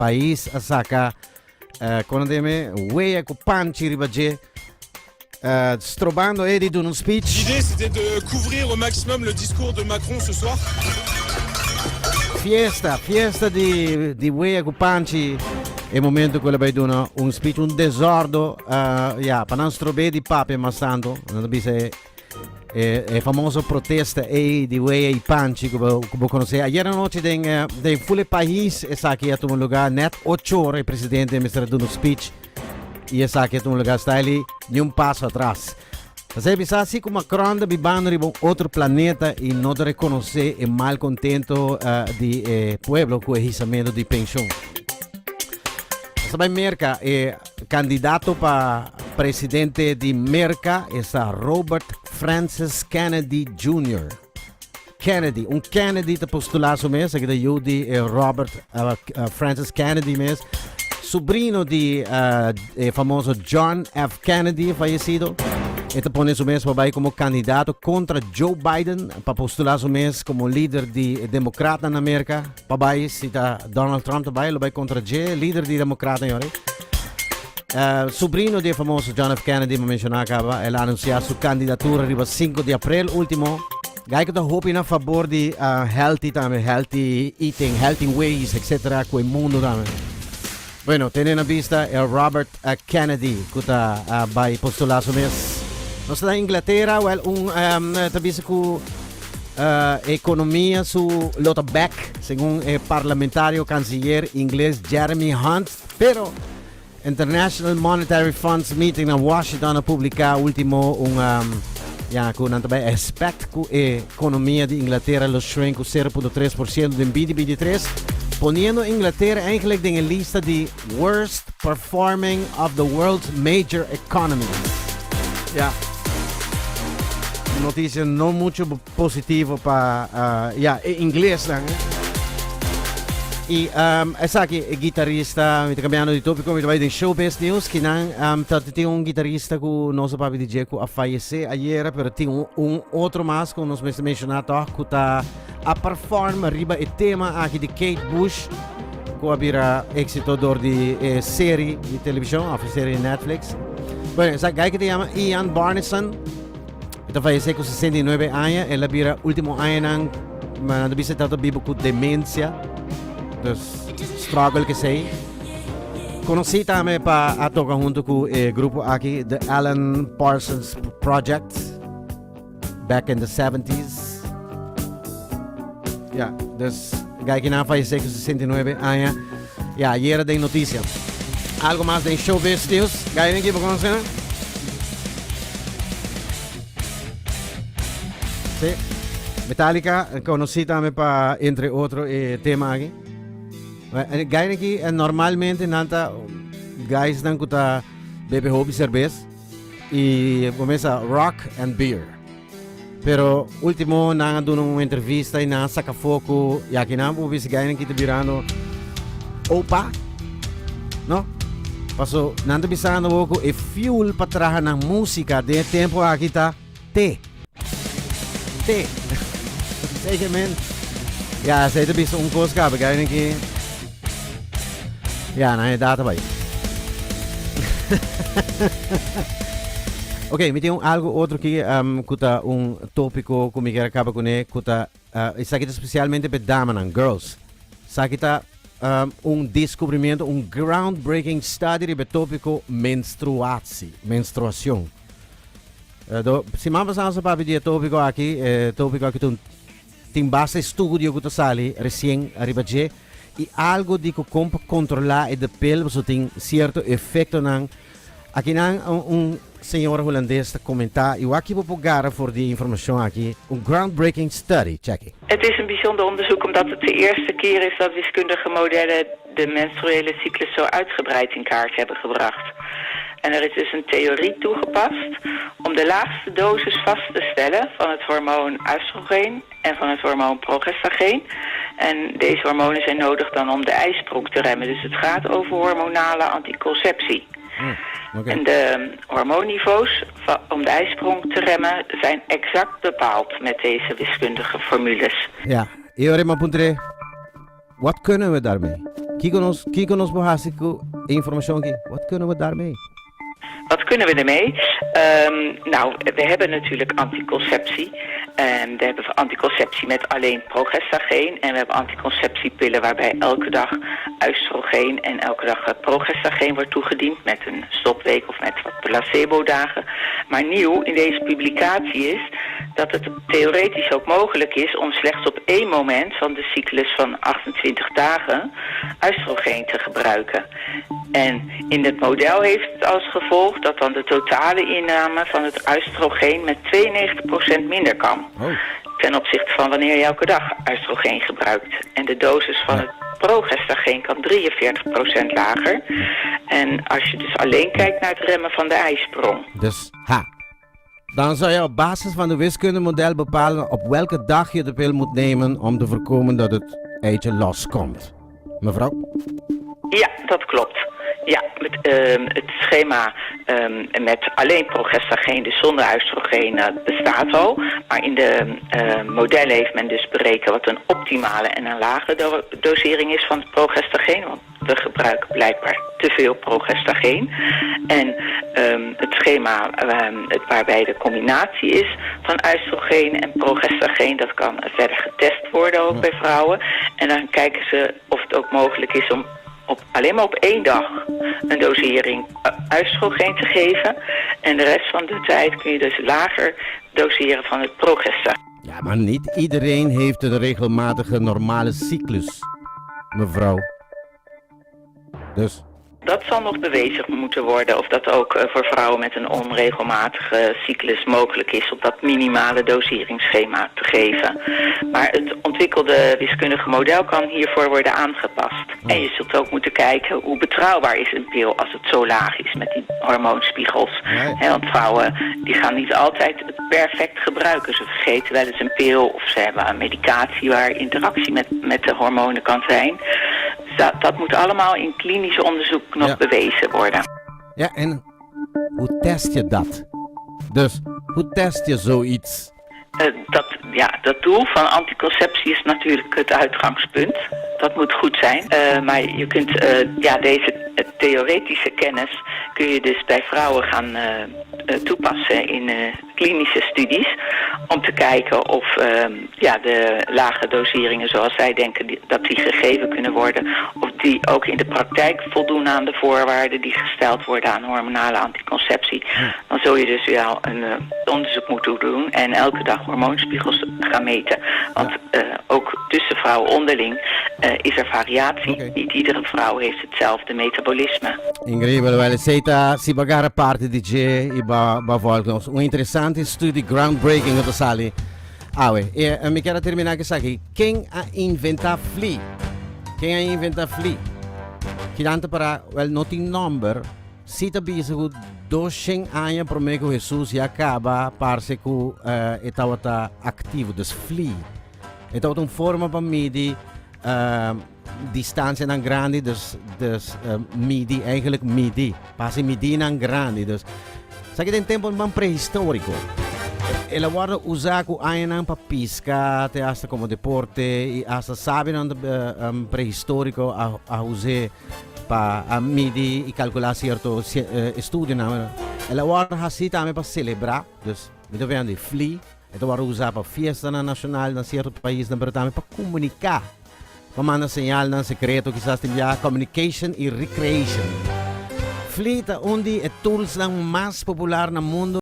país asaka konandeme wea ku panchi ribaje strobando edi d'un speech. L'idée c'était de couvrir au maximum le discours de Macron ce soir. Fiesta di wea ku panchi. E momento quello vai dona un speech un desordo panan strobedi pape masando non bise è famoso protesta e di way i panci come conosce ieri notte den full país e sa che a un lugar net 8 ore il presidente Mr. Duno speech e sa che a un lugar sta lì di un passo atrás. Se bisa assim como Macron da bibando de um outro planeta e não reconhecer e mal contento de pueblo com o enriquecimento de pensão. Sabe Merca é candidato para presidente de Merca é Robert Francis Kennedy Jr. Kennedy, Kennedy te postulato mesmo, que da Judy Robert Francis Kennedy mesmo, sobrinho de famoso John F. Kennedy falecido. E te pone su mesmo como candidato contra Joe Biden para postular su mesmo como líder de democrata na América. Pabai cita Donald Trump também, lo vai contra J, líder de democrata, sobrinho de famoso John F. Kennedy, me mencionava acaba, ele anunciou sua candidatura riba 5 de abril último. Gai que hopi a favor de healthy eating, healthy ways, etc. com o mundo também. Bueno, tendo na vista é Robert Kennedy que vai postular su mesmo. Nós da Inglaterra, tabisa com economia su lota back, segundo o parlamentário canciller inglês Jeremy Hunt, pero International Monetary Funds meeting na Washington a publicar último com expect que a economia de Inglaterra lo shrink 0.3% em 2023, ponendo Inglaterra eigenlijk in een lista de worst performing of the world's major economies. Ja. Notícia não muito positiva para inglês lá. E essa aqui é guitarrista, me cambiando de tópico, me vai em showbiz news que não tem guitarrista que nosso papi DJ que a falecer ayer, pero tem outro mais que nós mencionado que está a perform riba o tema aqui de Kate Bush, que havia êxito de série de televisão, a série Netflix. Bueno, essa guy que se chama Ian Barneson. Ito falleció con 69 años, él había último año nang bisitado vivo con demencia, dus struggle que sei. Conocí también para tocar junto con el grupo aquí, The Alan Parsons Project, back in the 70s. Ja, dus guy que na falleció con 69 años. Ja, ayer de noticia. Algo más de showbiz news, guy aquí para conocer. Sí. Metallica, conocí también para, entre otros, temas aquí. Guys aquí, normalmente, nanta, guys dan kuta bebe hobby cerveza y comienza rock and beer. Pero, último, nang dando una entrevista y nang saca foco, y aquí nang pubis guys aquí te virando opa, no? Paso, nang te bisando poco, e fuel para trabajar na música de tempo aquí está te. Zeker man. Ja, ze heeft best onkoostkabel, kijk een keer. Ja, nou, daar erbij. Ok, me tem algo outro que kuta tópico como que acaba com ele, kuta isso aqui especialmente para damas, girls. Isso aqui tá descobrimento, groundbreaking study sobre tópico menstruação. Se vamos a falar de tópico aqui tem bastante estudo que sali recém arrivado e algo de como controlar o pele, so tem certo efeito não. Aqui não senhor holandês comentar, eu aqui vou pegar voor die informatie aqui, groundbreaking study, check it. Het is een bijzonder onderzoek omdat het de eerste keer is dat wiskundige modellen de menstruele cyclus zo uitgebreid in kaart hebben gebracht. En er is dus een theorie toegepast om de laagste dosis vast te stellen van het hormoon oestrogeen en van het hormoon progestageen. En deze hormonen zijn nodig dan om de ijsprong te remmen. Dus het gaat over hormonale anticonceptie. Okay. En de hormoonniveaus om de ijsprong te remmen zijn exact bepaald met deze wiskundige formules. Ja, wat kunnen we daarmee? Kikonos behasiku informatie. Wat kunnen we daarmee? Wat kunnen we ermee? Nou, we hebben natuurlijk anticonceptie. En we hebben anticonceptie met alleen progestageen. En we hebben anticonceptiepillen waarbij elke dag oestrogeen en elke dag progestageen wordt toegediend. Met een stopweek of met wat placebo-dagen. Maar nieuw in deze publicatie is dat het theoretisch ook mogelijk is om slechts op één moment van de cyclus van 28 dagen oestrogeen te gebruiken. En in het model heeft het als gevolg dat dan de totale inname van het oestrogeen met 92% minder kan. Oh. Ten opzichte van wanneer je elke dag oestrogeen gebruikt. En de dosis van het progestageen kan 43% lager. En als je dus alleen kijkt naar het remmen van de ijsprong. Dus, dan zou je op basis van de wiskundemodel bepalen op welke dag je de pil moet nemen om te voorkomen dat het eitje loskomt. Mevrouw? Ja, dat klopt. Ja, het schema met alleen progestageen, dus zonder oestrogeen, bestaat al. Maar in de modellen heeft men dus berekend wat een optimale en een lage dosering is van het progestageen. Want we gebruiken blijkbaar te veel progestageen. En het schema waarbij de combinatie is van oestrogeen en progestageen, dat kan verder getest worden ook bij vrouwen. En dan kijken ze of het ook mogelijk is om alleen maar op één dag een dosering oestrogeen te geven. En de rest van de tijd kun je dus lager doseren van het progestageen. Ja, maar niet iedereen heeft een regelmatige normale cyclus, mevrouw. Dus... Dat zal nog bewezen moeten worden of dat ook voor vrouwen met een onregelmatige cyclus mogelijk is om dat minimale doseringsschema te geven. Maar het ontwikkelde wiskundige model kan hiervoor worden aangepast. En je zult ook moeten kijken hoe betrouwbaar is een pil als het zo laag is met die hormoonspiegels. Nee. Want vrouwen die gaan niet altijd het perfect gebruiken. Ze vergeten wel eens een pil of ze hebben een medicatie waar interactie met de hormonen kan zijn. Dat moet allemaal in klinisch onderzoek nog bewezen worden. Ja, en hoe test je dat? Dus, hoe test je zoiets? Dat doel van anticonceptie is natuurlijk het uitgangspunt. Dat moet goed zijn. Maar je kunt deze theoretische kennis kun je dus bij vrouwen gaan toepassen in klinische studies. Om te kijken of de lage doseringen zoals zij denken dat die gegeven kunnen worden. Of die ook in de praktijk voldoen aan de voorwaarden die gesteld worden aan hormonale anticonceptie. Dan zul je dus wel een onderzoek moeten doen en elke dag hormoonspiegels gaan meten. Want ook tussen vrouwen onderling is er variatie. Okay. Niet iedere vrouw heeft hetzelfde metabolisme. Incredibile, wel. Seta si bagara parte di G iba volgens een interessante studie groundbreaking op de sali. Mi quero terminar com isso aqui. Quem a inventa flea? Quem a inventa flea? Kirante para wel noting number. Sita biso doshing anya promego Jesus ya acaba parce ku etawata ativo dus flea. Etawat een forma van midi distantie nan grandi dus midi eigenlijk midi. Passi midi nan grandi dus. Sa che del tempo man prehistorico. E la guarda usaku ainan pa pisca, te hasta como deporte, y hasta saben prehistorico a usar pa a midi y calcular cierto estudio na. E la guarda hasita ame pa celebrar, dus mi dovean di flea, e to guarda usar pa fiesta nacional na cierto país na bertame pa comunicar. Pa manda señal na secreto quizás tinha communication y recreation. Flea ta undi e tools lang mas popular na mundo